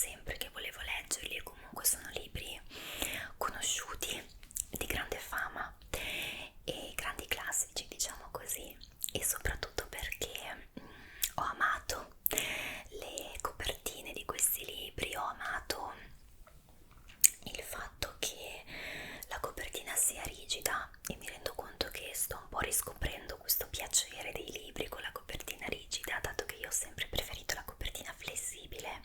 sempre che volevo leggerli e comunque sono libri conosciuti, di grande fama e grandi classici, diciamo così, e soprattutto perché ho amato le copertine di questi libri, ho amato il fatto che la copertina sia rigida e mi rendo conto che sto un po' riscoprendo questo piacere dei libri con la copertina rigida, dato che io ho sempre preferito la copertina flessibile,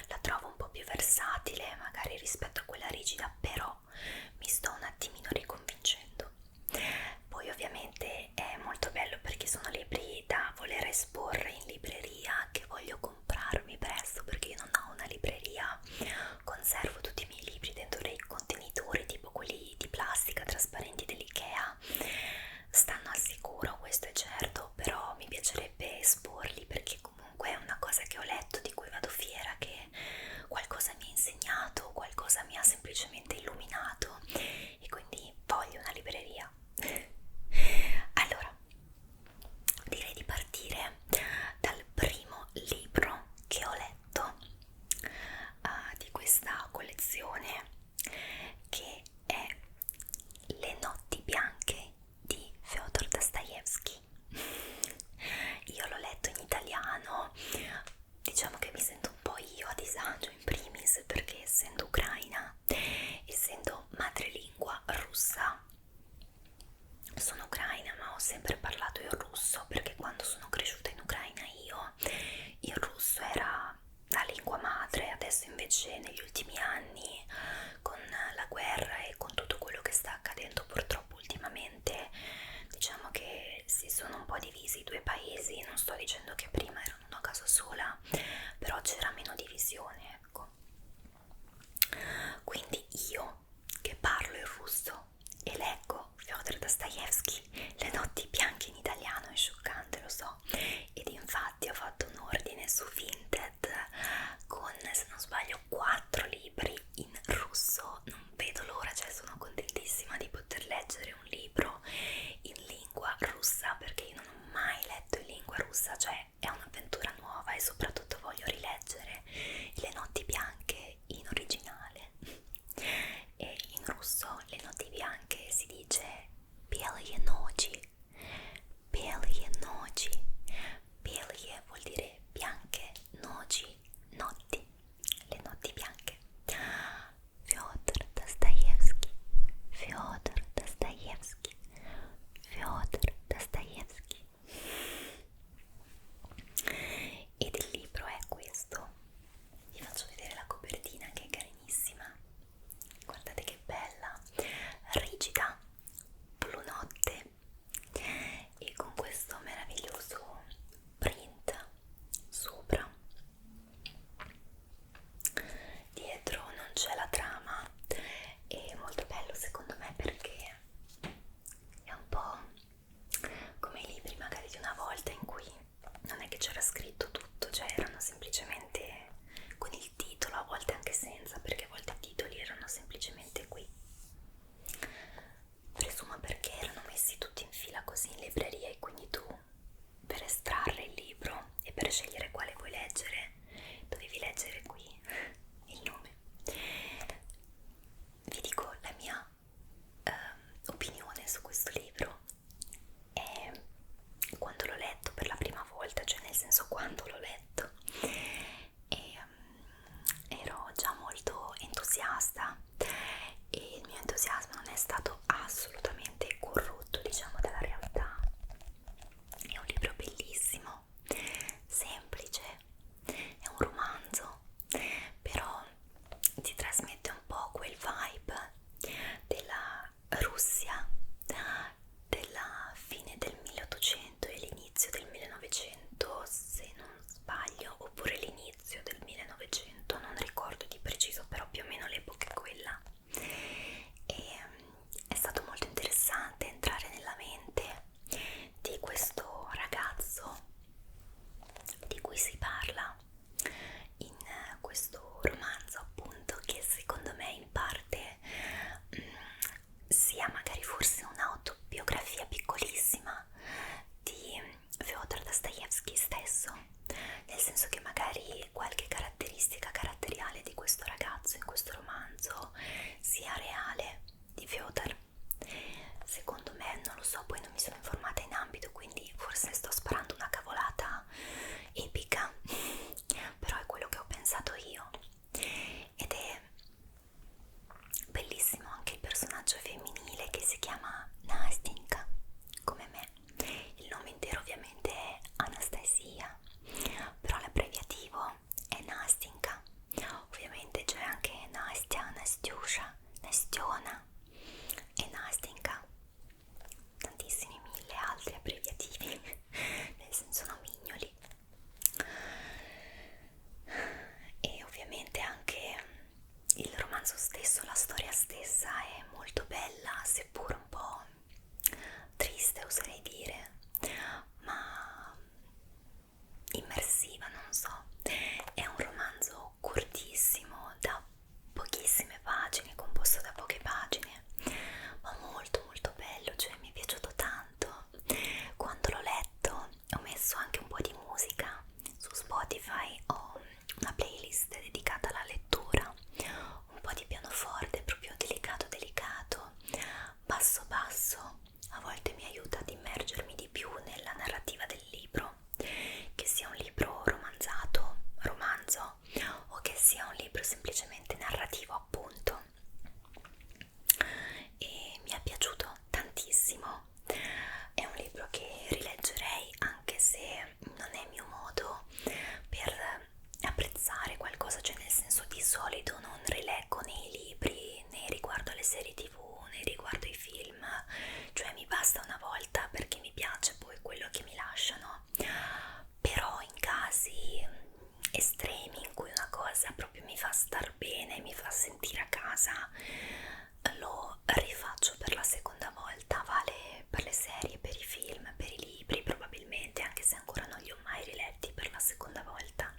la trovo un po' più versatile magari rispetto a quella rigida, però mi sto un attimino riconvincendo. Poi ovviamente è molto bello perché sono libri da voler esporre in libreria, che voglio comprarmi presto perché io non ho una libreria, conservo tutti i miei libri dentro dei contenitori tipo quelli di plastica trasparenti dell'IKEA, stanno al sicuro, questo è certo, però mi piacerebbe esporli perché comunque è una cosa che ho letto, di cui vado fiera, che qualcosa mi ha insegnato, qualcosa mi ha semplicemente illuminato e quindi voglio una libreria. Allora, direi di partire dal primo libro che ho letto di questa collezione, che è Le notti bianche di Fyodor Dostoevskij. Io l'ho letto in italiano, diciamo che mi sento un po' io a disagio in primis perché essendo ucraina, essendo madrelingua russa, sono ucraina ma ho sempre parlato il russo perché quando sono cresciuta in Ucraina io il russo era la lingua madre. Adesso invece negli ultimi anni con la guerra e con tutto quello che sta accadendo purtroppo ultimamente, diciamo che si sono un po' divisi i due paesi. Non sto dicendo che prima erano una casa sola, però c'era meno divisione, ecco. Quindi io che parlo il russo e leggo Fyodor Dostoevskij, Le notti bianche in italiano, è scioccante, lo so, ed infatti ho fatto un ordine su Vinted con, se non sbaglio, 4 libri in russo. Non vedo l'ora, cioè sono contentissima di poter leggere un libro in lingua russa perché io non ho mai letto in lingua russa, cioè è un'avventura nuova e soprattutto voglio rileggere Le notti bianche in originale. E in russo le notti bianche si dice белые ночи, белые ночи, белые vuol dire bianche, noci, notti, le notti bianche. Fyodor Dostoevskij, Fyodor Dostoevskij, Fyodor Dostoevskij. Ed il libro è questo. Vi faccio vedere la copertina che è carinissima, guardate che bella, rigida, blu notte e con questo meraviglioso print sopra. Dietro non c'è la trama, è molto bello secondo me perché è un po' come i libri magari di una volta in cui non è che c'era scritto tutto, cioè erano semplicemente con il titolo, a volte anche senza, perché a volte i titoli erano semplicemente qui. Presumo perché erano messi tutti in fila così in libreria e quindi tu per estrarre il libro e per scegliere quale vuoi leggere dovevi leggere qui il nome. Vi dico la mia opinione su questo libro. E quando l'ho letto per la prima volta, cioè nel senso quando l'ho letto, ero già molto entusiasta e il mio entusiasmo non è stato assolutamente corrotto, diciamo, dalla realtà. È un libro bellissimo, semplice, è un romanzo, però ti trasmette un po' quel vibe della Russia della fine del 1800 e l'inizio del 1900, se non sbaglio, oppure l'inizio del 1900, non ricordo di preciso, però più o meno l'epoca è quella. E è stato molto interessante entrare nella mente di questo ragazzo di cui si parla in questo romanzo, appunto, che si romanzo stesso, la storia stessa è molto bella, seppur un po' triste oserei dire, ma immersiva, non so. È un romanzo cortissimo, da pochissime pagine, composto da poche pagine, ma molto molto bello, cioè mi è piaciuto tanto. Quando l'ho letto ho messo anche un po' di musica su Spotify, ho una playlist dedicata alla lettura, un po' di pianoforte proprio delicato delicato, basso basso, a volte mi aiuta ad immergermi di più nella narrativa del libro, che sia un libro romanzo o che sia un libro semplicemente narrativo appunto. E mi è piaciuto tantissimo, è un libro che rileggerei anche se non è mio modo per apprezzare qualcosa, cioè nel senso di solito non rileggo nei libri né riguardo alle serie tv né riguardo ai film, cioè mi basta una volta perché mi piace poi quello che mi lasciano, però in casi estremi in cui una cosa proprio mi fa star bene, mi fa sentire a casa, lo rifaccio per la seconda volta. Vale per le serie, per i film, per i libri probabilmente, anche se ancora non li ho mai riletti per la seconda volta.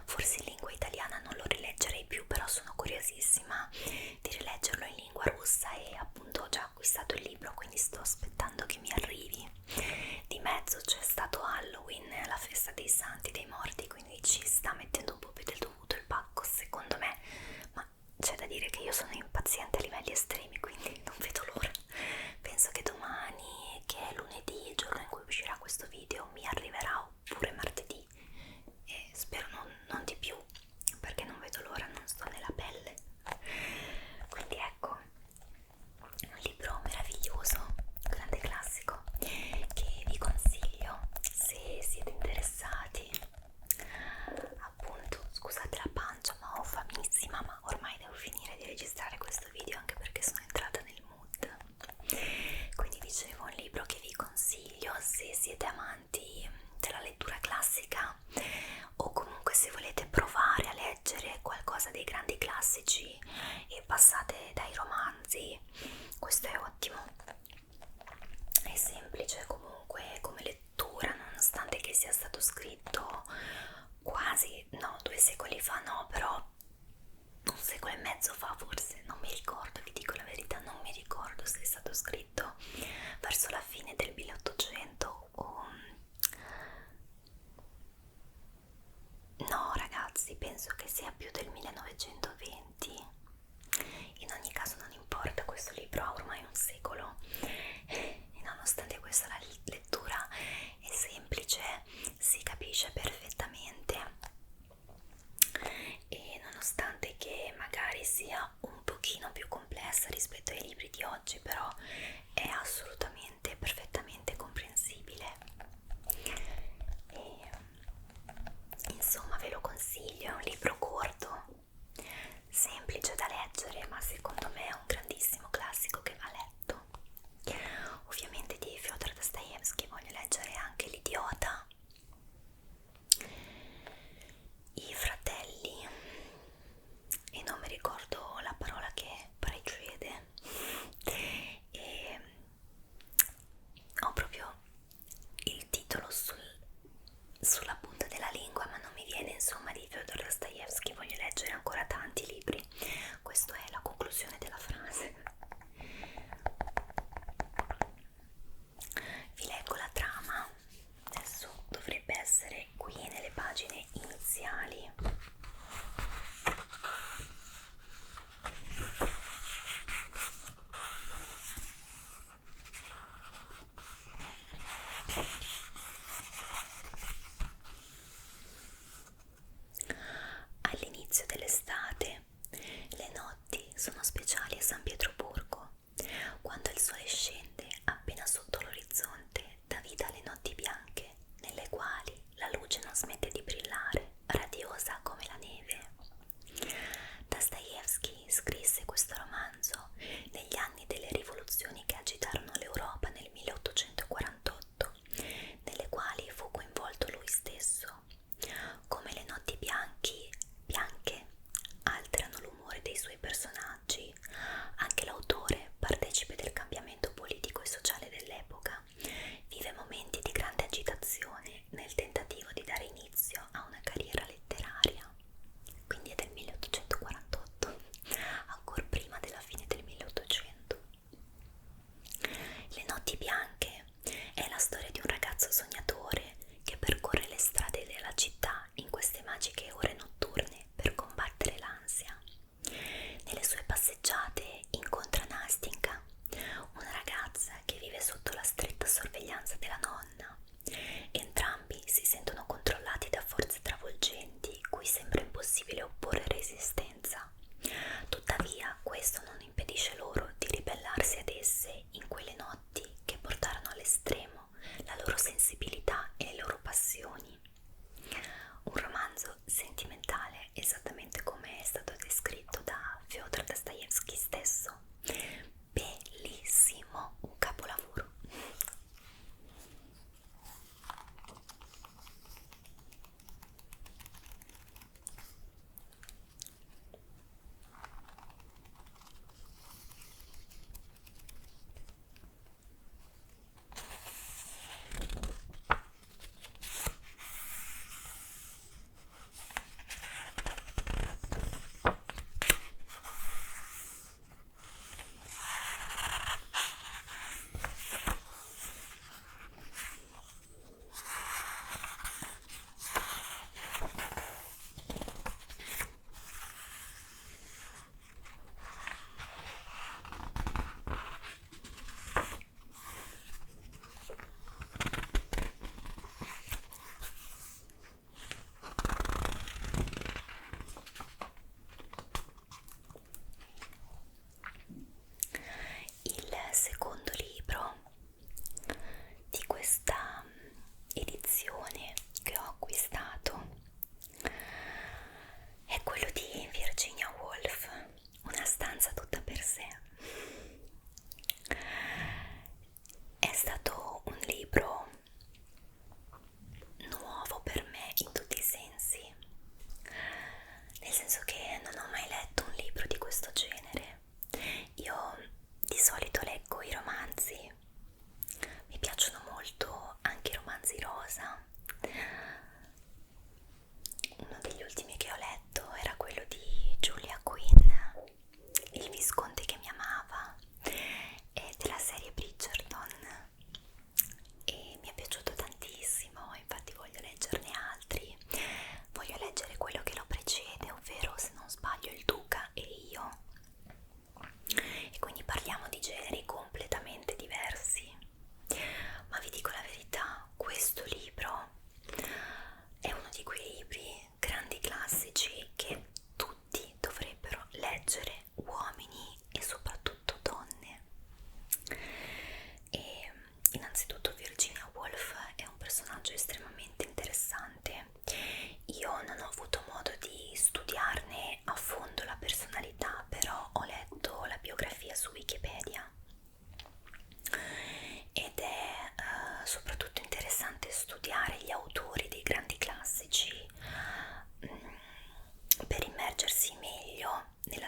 Forse in lingua italiana non lo rileggerei più, però sono curiosissima di rileggerlo in lingua russa e appunto ho già acquistato il libro, quindi sto aspettando che mi arrivi. Di mezzo c'è stato Halloween, la festa dei santi, dei morti, quindi ci sta mettendo un po' più del dovuto il pacco secondo me, ma c'è da dire che io sono impaziente a livelli estremi, quindi non vedo l'ora. Penso che domani, che è lunedì, il giorno in cui uscirà questo video, mi arriverà, oppure martedì, e spero non di più, perché non vedo l'ora, non sto nella pelle. Quindi ecco, un libro meraviglioso, grande classico, che vi consiglio se siete interessati. Appunto, scusate la pancia, ma ho famissima, ma ormai devo finire di registrare questo video anche perché sono entrata nel mood. Quindi dicevo, un libro che vi consiglio se siete amanti della lettura classica o comunque se volete provare a leggere qualcosa dei grandi classici e passate dai romanzi. Questo è ottimo, è semplice comunque come lettura, nonostante che sia stato scritto quasi, no, 2 secoli fa no, però 1 secolo e mezzo fa forse, non mi ricordo, vi dico la verità, non mi ricordo se è stato scritto verso la fine del 1800 o... no ragazzi, penso che sia più del 1920. In ogni caso non importa, questo libro ha ormai 1 secolo e nonostante questo la lettura è semplice, si capisce perfettamente, e nonostante che magari sia un pochino più complessa rispetto ai libri di oggi, però è assolutamente perfettamente comprensibile. E insomma ve lo consiglio, è un libro corto, semplice da leggere, ma secondo me è un grandissimo classico che va letto. Ovviamente di Fyodor Dostoevskij voglio leggere anche L'Idiota, I Fratelli, e non mi ricordo la parola che precede, e ho proprio il titolo sulla punta della lingua, ma non mi viene. Insomma, di Fyodor Dostoevskij voglio leggere ancora tanti libri, questa è la conclusione della frase. Vi leggo la trama, adesso dovrebbe essere qui nelle pagine iniziali. All'inizio dell'estate le notti sono speciali a San Pietroburgo. Quando il sole scende appena sotto l'orizzonte, dà vita alle notti bianche, nelle quali la luce non smette di brillare, radiosa come la neve. Dostoevskij scrisse questo romanzo negli anni delle rivoluzioni che agitarono l'Europa nel 1848, nelle quali fu coinvolto lui stesso. Come le notti bianche alterano l'umore dei suoi personaggi,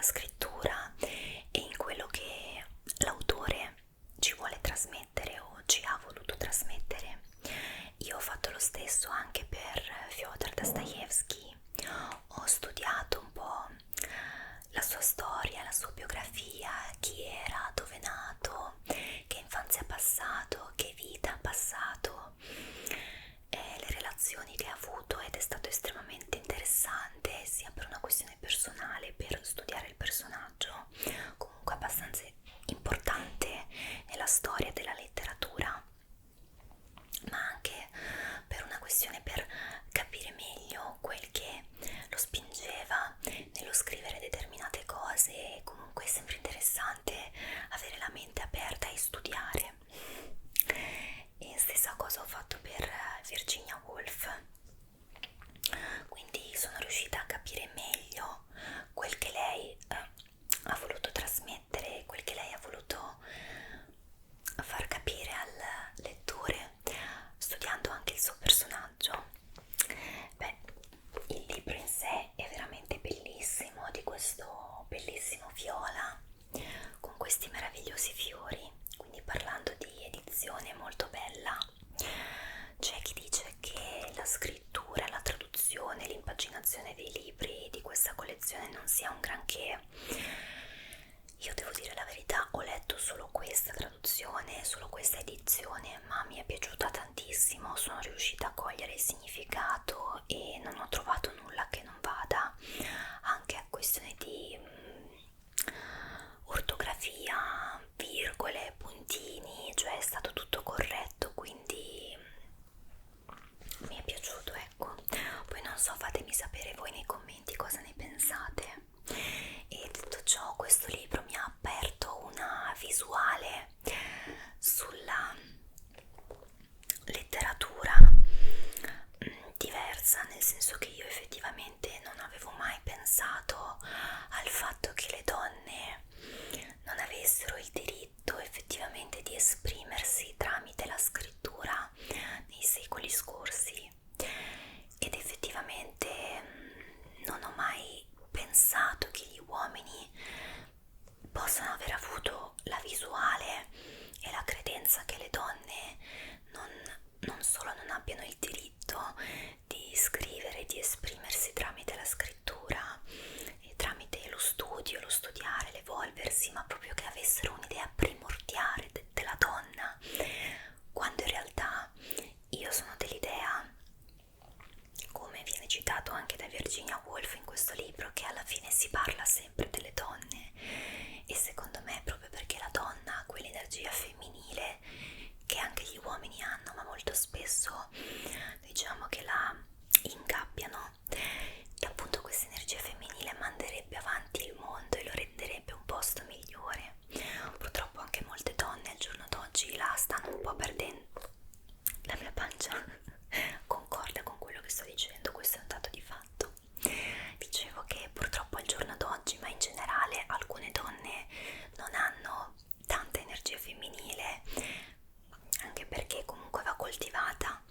scrittura e in quello che l'autore ci vuole trasmettere o ci ha voluto trasmettere. Io ho fatto lo stesso anche per Fyodor Dostoevsky, ho studiato un po' la sua storia, la sua biografia, chi era, dove è nato, che infanzia ha passato, che vita ha passato, le relazioni che ha avuto, ed è stato estremamente interessante sia per una questione personale, per studiare il personaggio, comunque abbastanza importante nella storia della letteratura, ma anche per una questione per capire meglio quel che lo spingeva nello scrivere determinate cose. E comunque è sempre interessante avere la mente aperta e studiare. E stessa cosa ho fatto per Virginia Woolf, quindi sono riuscita a capire meglio quel che lei ha voluto trasmettere, quel che lei ha voluto far capire al lettore, studiando anche il suo personaggio. Beh, il libro in sé è veramente bellissimo, di questo bellissimo viola con questi meravigliosi fiori, quindi parlando di edizione molto bella. C'è chi dice che la scrittura, la traduzione, l'impaginazione dei libri di questa collezione non sia un granché. Io devo dire la verità, ho letto solo questa traduzione, solo questa edizione, ma mi è piaciuta tantissimo, sono riuscita a cogliere il significato e non ho trovato nulla che non vada, anche a questione di ortografia, virgole, puntini, cioè è stato tutto corretto, quindi mi è piaciuto, ecco. Poi non so, fatemi sapere voi nei commenti cosa ne pensate. E detto ciò, questo libro mi ha aperto una visuale sulla letteratura diversa, nel senso che io effettivamente non avevo mai pensato al fatto che le donne non avessero il diritto effettivamente di esprimersi tramite la scrittura nei secoli scorsi, ed effettivamente non ho mai pensato che gli uomini possano aver avuto la visuale e la credenza che le donne non solo non abbiano il diritto di scrivere, di esprimersi tramite la scrittura e tramite lo studio, lo studiare, l'evolversi, ma proprio che avessero un'idea primordiale della donna, quando in realtà io sono dell'idea, come viene citato anche da Virginia Woolf in questo libro, che alla fine si parla sempre delle donne, e secondo me proprio perché la donna ha quell'energia femminile che anche gli uomini hanno, ma molto spesso diciamo che la ingabbiano, e appunto questa energia femminile manderebbe avanti il mondo e lo renderebbe un posto migliore. Purtroppo anche molte donne al giorno d'oggi la stanno un po' perdendo. La mia pancia concorda con quello che sto dicendo, questo è un dato di fatto. Dicevo che purtroppo al giorno d'oggi, ma in generale, alcune donne non hanno tanta energia femminile, anche perché comunque va coltivata.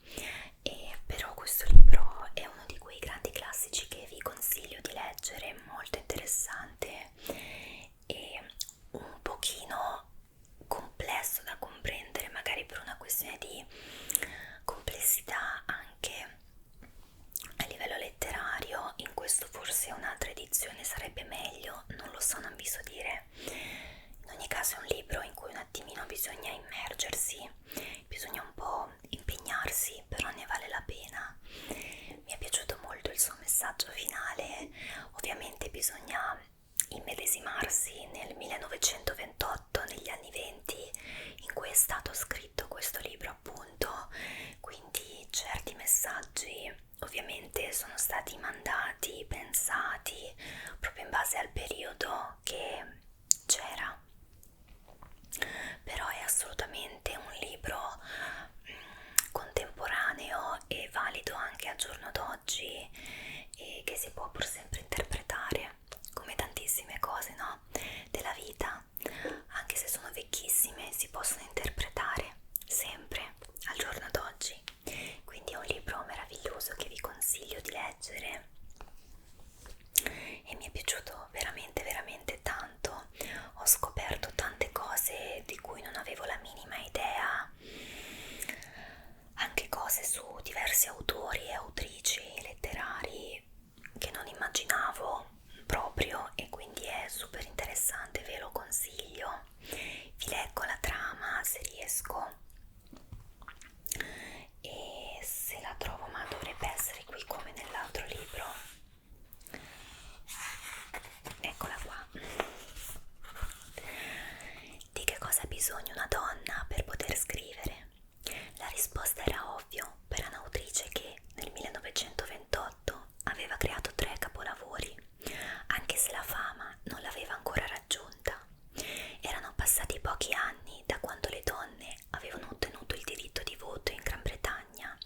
E però questo libro è uno di quei grandi classici che vi consiglio di leggere, molto interessante e un pochino complesso da comprendere, magari per una questione di complessità anche a livello letterario. In questo forse un'altra edizione sarebbe meglio, non lo so, non vi so dire. In ogni caso è un libro in cui un attimino bisogna immergersi, bisogna un po' impegnarsi, però ne vale la pena. Mi è piaciuto molto il suo messaggio finale. Ovviamente bisogna immedesimarsi nel 1928, negli anni 20 in cui è stato scritto questo libro, appunto, quindi certi messaggi ovviamente sono stati mandati, pensati proprio in base al periodo che c'era, però è assolutamente un libro contemporaneo e valido anche al giorno d'oggi, e che si può pur sempre interpretare come tantissime cose, no? Della vita, anche se sono vecchissime, si possono interpretare sempre al giorno d'oggi. Quindi è un libro meraviglioso che vi consiglio di leggere, e mi è piaciuto veramente riesco, e se la trovo, ma dovrebbe essere qui come nell'altro libro, eccola qua. Di che cosa ha bisogno una donna per poter scrivere? La risposta era ovvio per un'autrice che nel 1928 aveva creato 3 capolavori, anche se la fama non l'aveva ancora raggiunta. Erano passati pochi anni da quando le donne avevano ottenuto il diritto di voto in Gran Bretagna,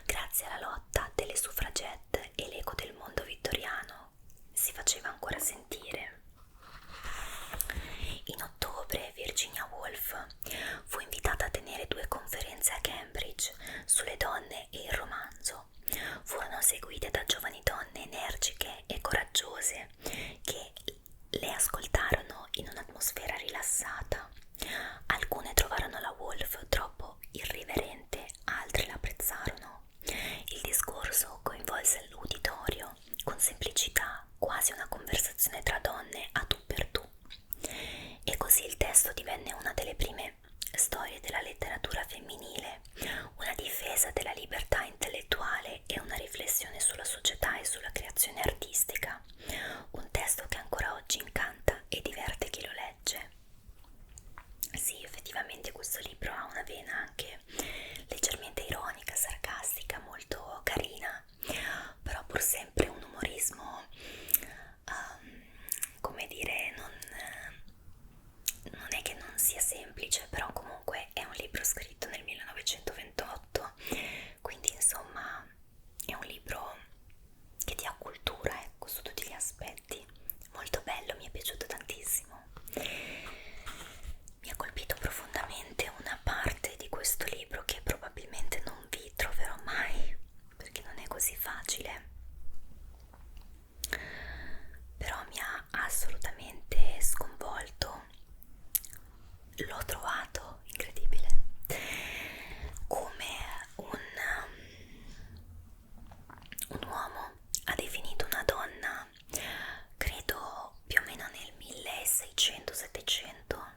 grazie alla lotta delle suffragette, e l'eco del mondo vittoriano si faceva ancora sentire. In ottobre Virginia Woolf fu invitata a tenere 2 conferenze a Cambridge sulle donne e il romanzo. Furono seguite da giovani donne energiche e coraggiose che le ascoltarono in un'atmosfera rilassata. Alcune trovarono la Woolf troppo irriverente, altre la apprezzarono. Il discorso coinvolse l'uditorio con semplicità, quasi una conversazione tra donne a tu per tu. E così il testo divenne una delle prime storie della letteratura femminile, una difesa della libertà intellettuale e una riflessione sulla società e sulla creazione artistica. Un testo che ancora oggi incanta e diverte chi lo legge. Sì, effettivamente questo libro ha una vena anche leggermente ironica, sarcastica, molto carina, però pur sempre un umorismo, come dire, non è che non sia semplice, però comunque è un libro scritto nel 1928, quindi insomma è un libro che ti ha cultura, ecco, su tutti gli aspetti. Molto bello, mi è piaciuto tantissimo. Mi ha colpito profondamente una parte di questo libro che probabilmente non vi troverò mai, perché non è così facile, però mi ha assolutamente sconvolto. L'ho trovato incredibile, come un uomo ha definito una donna, credo più o meno nel 1600-700,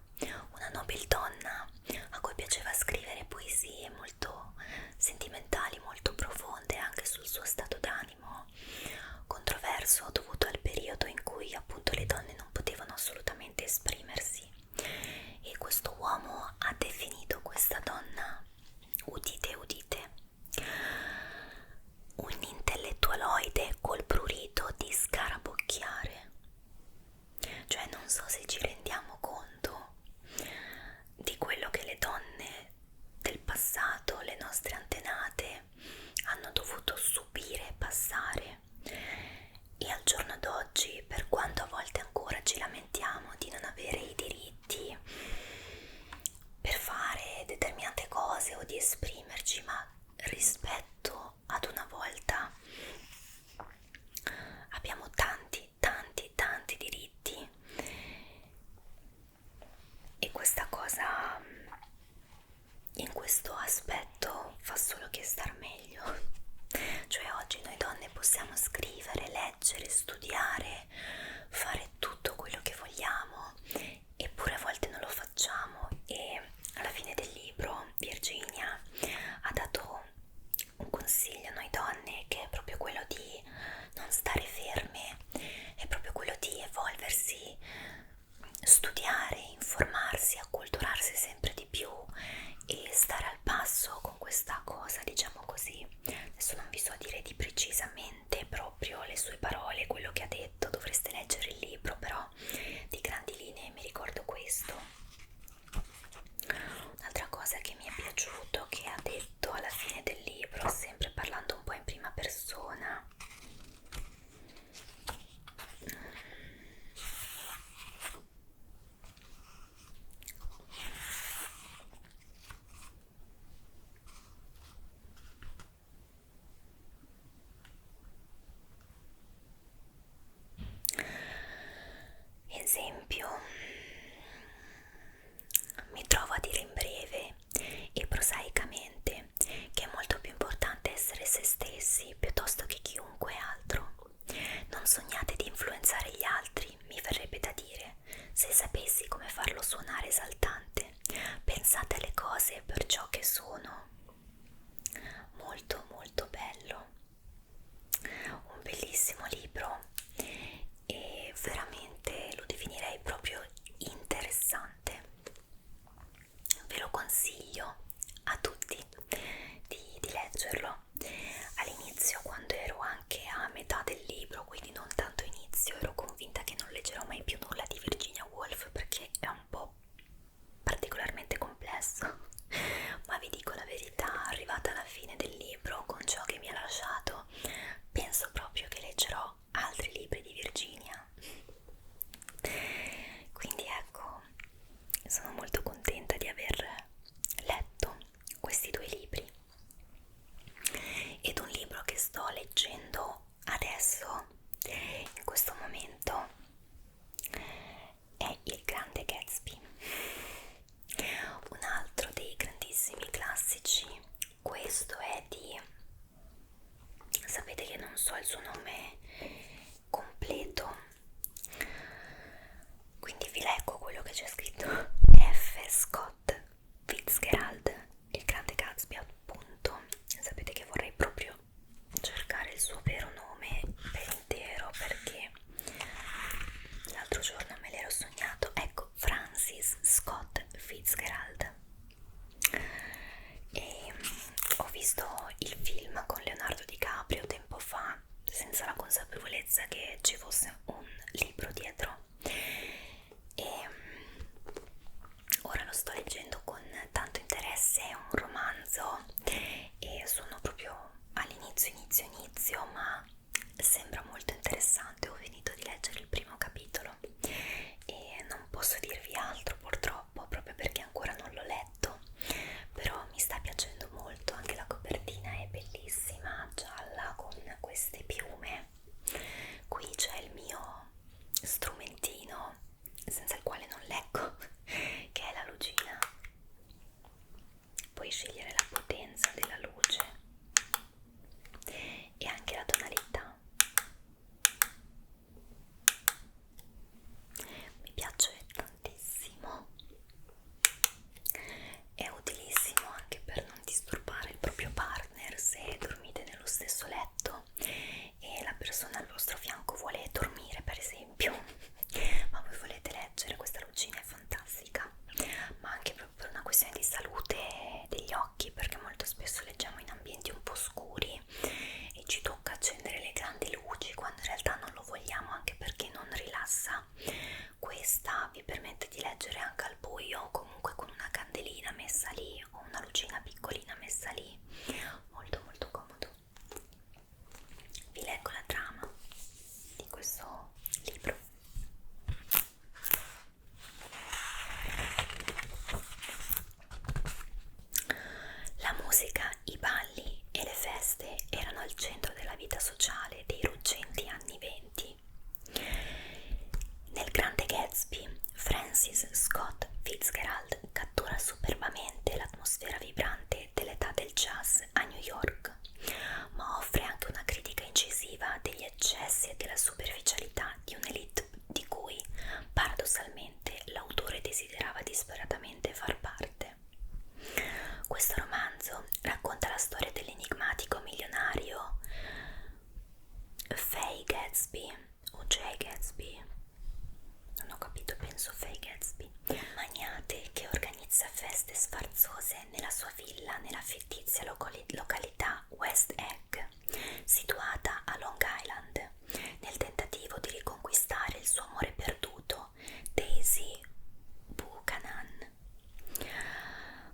una nobildonna a cui piaceva scrivere poesie molto sentimentali, molto profonde anche sul suo stato d'animo controverso dovuto al periodo in cui appunto le donne non potevano assolutamente esprimersi. E questo uomo ha definito questa donna, udite udite, un intellettualoide col prurito di scarabocchiare. Cioè non so se ci rendiamo conto di quello che le donne del passato, le nostre antenate, hanno dovuto subire e passare, e al giorno d'oggi, per quanto a volte ancora ci lamentiamo di non avere i diritti per fare determinate cose o di esprimerci, ma rispetto ad una volta abbiamo tanti diritti, e questa cosa in questo aspetto fa solo che star meglio. Cioè oggi noi donne possiamo scrivere, leggere, studiare, fare tutto quello che vogliamo, eppure a volte non lo facciamo. E alla fine del libro Virginia ha dato un consiglio a noi donne, che è proprio quello di non stare ferme, è proprio quello di evolversi, studiare, informarsi, acculturarsi sempre di più e stare al passo con questa cosa, diciamo così. Adesso non vi so dire di precisamente proprio le sue parole, quello che ha detto, dovreste leggere il libro, però di grandi linee mi ricordo questo. Un'altra cosa che mi è piaciuto che ha detto alla fine del libro, sempre parlando un po' in prima persona, esempio, mi trovo a dire in breve e prosaicamente che è molto più importante essere se stessi piuttosto che chiunque altro. Non sognate di influenzare gli altri, mi verrebbe da dire, se sapessi come farlo suonare esaltante. Pensate alle cose mai più nulla di Virginia Woolf perché è un po' particolarmente complesso, ma vi dico la verità, arrivata alla fine del libro, con ciò che mi ha lasciato, penso proprio che leggerò altri libri di Virginia. Quindi ecco, sono molto contenta di aver letto questi due libri. Ed un libro che sto leggendo adesso, in questo momento, è Il Grande Gatsby, un altro dei grandissimi classici. Questo è di, sapete che non so il suo nome completo, quindi vi leggo quello che c'è scritto: F. Scott Fitzgerald, Il Grande Gatsby, appunto. Sapete che vorrei proprio cercare il suo vero nome per intero perché l'altro giorno me l'ero sognato. Ecco, Francis Scott Fitzgerald. E ho visto il film con Leonardo DiCaprio tempo fa senza la consapevolezza che ci fosse un libro dietro, e ora lo sto leggendo con tanto interesse. È un romanzo e sono proprio all'inizio, ma sembra molto interessante. Ho finito di leggere il primo capitolo e non posso dirvi altro purtroppo, proprio perché ancora non l'ho letto, però mi sta piacendo molto. Anche la copertina è bellissima, gialla con queste piume. Qui c'è il mio strumentino senza il quale non leggo, che è la lucina. Puoi scegliere la potenza della luce e anche la tonalità. Mi piace tantissimo, è utilissimo anche per non disturbare il proprio partner se dormite nello stesso letto e la persona al vostro fianco vuole dormire, per esempio, ma voi volete leggere. Questa lucina è fantastica, ma anche proprio per una questione di salute degli occhi, perché molto spesso leggiamo in ambienti un po' scuri e ci tocca accendere le grandi luci quando in realtà non lo vogliamo, anche perché non rilassa. Questa vi permette di leggere anche al buio, comunque con una candelina messa lì o una lucina piccolina messa lì, molto molto comodo. Vi leggo la trama di questo libro. La musica, i balli e le feste erano al centro della vita sociale dei ruggenti anni '20. Nel Grande Gatsby, Francis Scott Fitzgerald cattura superbamente l'atmosfera vibrante dell'età del jazz a New York, ma offre anche una critica incisiva degli eccessi e della superficialità di un'elite di cui, paradossalmente, l'autore desiderava disperatamente far parte. Questo romanzo racconta la storia dell'enigmatico milionario Fay Gatsby o Jay Gatsby, non ho capito, penso Fay Gatsby, magnate che organizza feste sfarzose nella sua villa nella fittizia località West Egg, situata a Long Island, nel tentativo di riconquistare il suo amore perduto, Daisy Buchanan.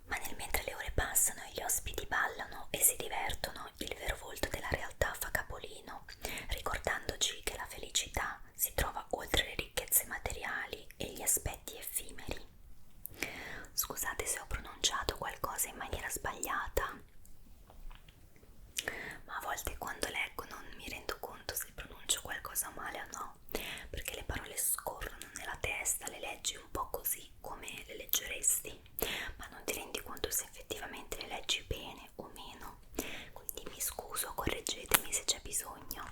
Ma mentre le ore passano e gli ospiti ballano e si divertono, il vero volto della realtà fa capolino, ricordandoci che la felicità si trova oltre le ricchezze materiali e gli aspetti effimeri. Scusate se ho pronunciato qualcosa in maniera sbagliata, ma a volte quando leggo non mi rendo conto se pronuncio qualcosa male o no, perché le parole scorrono nella testa, le leggi un po' così come le leggeresti, ma non ti rendi conto se effettivamente le leggi bene o meno. Quindi mi scuso, correggetemi se c'è bisogno.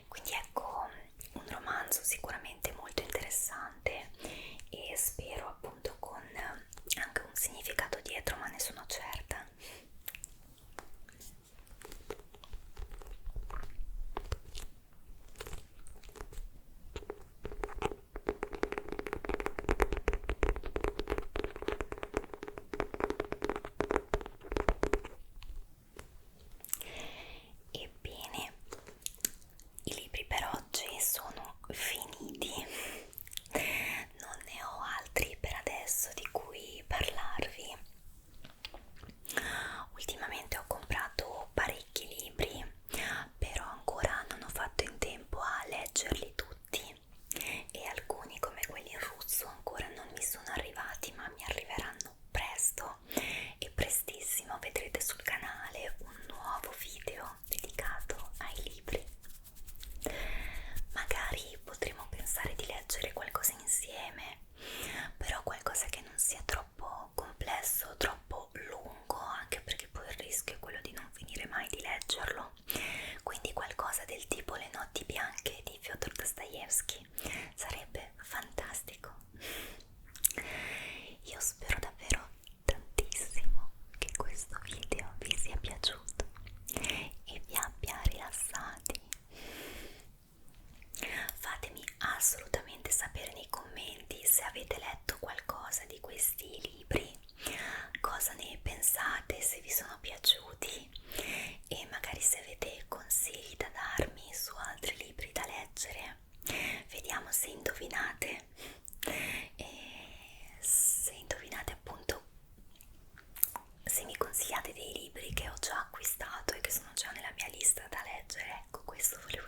Quindi ecco, un romanzo sicuramente molto interessante e spero appunto con anche un significato dietro, ma ne sono certa. Ebbene, i libri per oggi sono finiti. finiti, non ne ho altri per adesso di cui parlarvi. Ultimamente ho comprato parecchi libri, però ancora non ho fatto in tempo a leggerli tutti e alcuni, come quelli in russo, ancora non mi sono arrivati, ma mi arriveranno presto e prestissimo vedrete sul canale un nuovo video dedicato ai libri. Magari potremo pensare di leggere qualcosa insieme, però qualcosa che non sia troppo complesso, troppo lungo, anche perché poi il rischio è quello di non finire mai di leggerlo. Quindi qualcosa del tipo Le notti bianche di Fyodor Dostoevsky sarebbe fantastico. Io spero davvero tantissimo che questo video vi sia piaciuto e vi abbia rilassati. Fatemi assolutamente sapere nei commenti se avete letto qualcosa di questi libri, cosa ne pensate, se vi sono piaciuti e magari se avete consigli da darmi su altri libri da leggere. Vediamo se indovinate, e se indovinate appunto, se mi consigliate dei libri che ho già acquistato e che sono già nella mia lista da leggere. Ecco, questo volevo